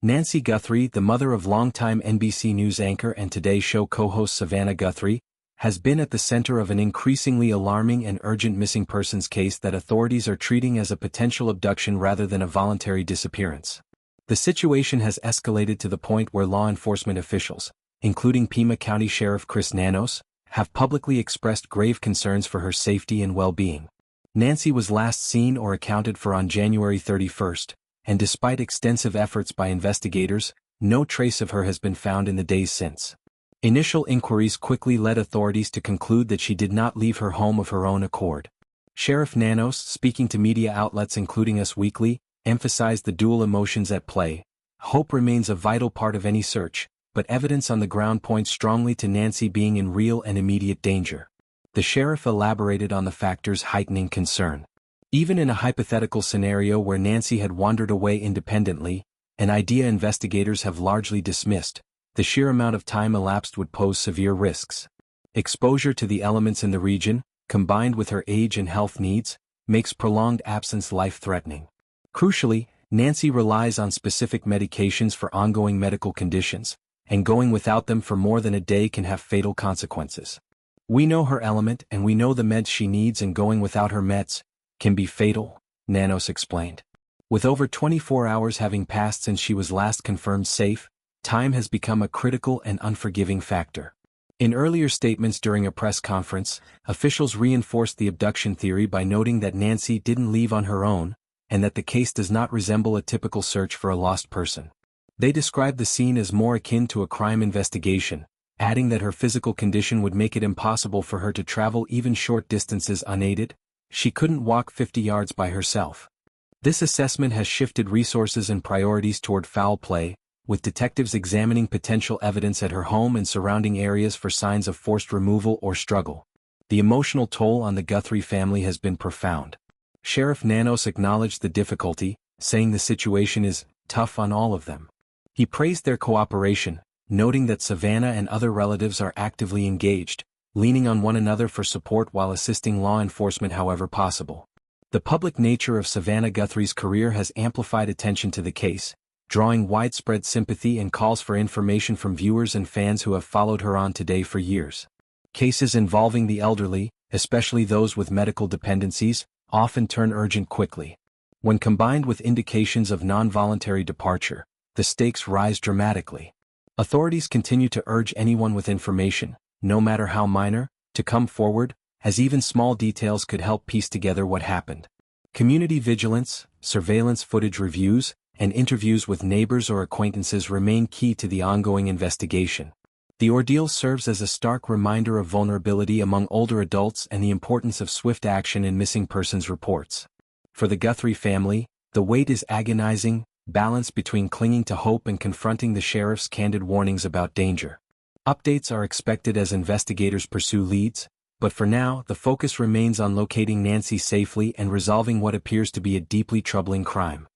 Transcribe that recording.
Nancy Guthrie, the mother of longtime NBC News anchor and Today Show co-host Savannah Guthrie, has been at the center of an increasingly alarming and urgent missing persons case that authorities are treating as a potential abduction rather than a voluntary disappearance. The situation has escalated to the point where law enforcement officials, including Pima County Sheriff Chris Nanos, have publicly expressed grave concerns for her safety and well-being. Nancy was last seen or accounted for on January 31st, and despite extensive efforts by investigators, no trace of her has been found in the days since. Initial inquiries quickly led authorities to conclude that she did not leave her home of her own accord. Sheriff Nanos, speaking to media outlets including Us Weekly, emphasized the dual emotions at play. Hope remains a vital part of any search, but evidence on the ground points strongly to Nancy being in real and immediate danger. The sheriff elaborated on the factors heightening concern. Even in a hypothetical scenario where Nancy had wandered away independently, an idea investigators have largely dismissed, the sheer amount of time elapsed would pose severe risks. Exposure to the elements in the region, combined with her age and health needs, makes prolonged absence life-threatening. Crucially, Nancy relies on specific medications for ongoing medical conditions, and going without them for more than a day can have fatal consequences. We know her element and we know the meds she needs, and going without her meds can be fatal, Nanos explained. With over 24 hours having passed since she was last confirmed safe, time has become a critical and unforgiving factor. In earlier statements during a press conference, officials reinforced the abduction theory by noting that Nancy didn't leave on her own, and that the case does not resemble a typical search for a lost person. They described the scene as more akin to a crime investigation, adding that her physical condition would make it impossible for her to travel even short distances unaided. She couldn't walk 50 yards by herself. This assessment has shifted resources and priorities toward foul play, with detectives examining potential evidence at her home and surrounding areas for signs of forced removal or struggle. The emotional toll on the Guthrie family has been profound. Sheriff Nanos acknowledged the difficulty, saying the situation is tough on all of them. He praised their cooperation, noting that Savannah and other relatives are actively engaged, leaning on one another for support while assisting law enforcement however possible. The public nature of Savannah Guthrie's career has amplified attention to the case, drawing widespread sympathy and calls for information from viewers and fans who have followed her on Today for years. Cases involving the elderly, especially those with medical dependencies, often turn urgent quickly. When combined with indications of non-voluntary departure, the stakes rise dramatically. Authorities continue to urge anyone with information, no matter how minor, to come forward, as even small details could help piece together what happened. Community vigilance, surveillance footage reviews, and interviews with neighbors or acquaintances remain key to the ongoing investigation. The ordeal serves as a stark reminder of vulnerability among older adults and the importance of swift action in missing persons reports. For the Guthrie family, the weight is agonizing, balanced between clinging to hope and confronting the sheriff's candid warnings about danger. Updates are expected as investigators pursue leads, but for now the focus remains on locating Nancy safely and resolving what appears to be a deeply troubling crime.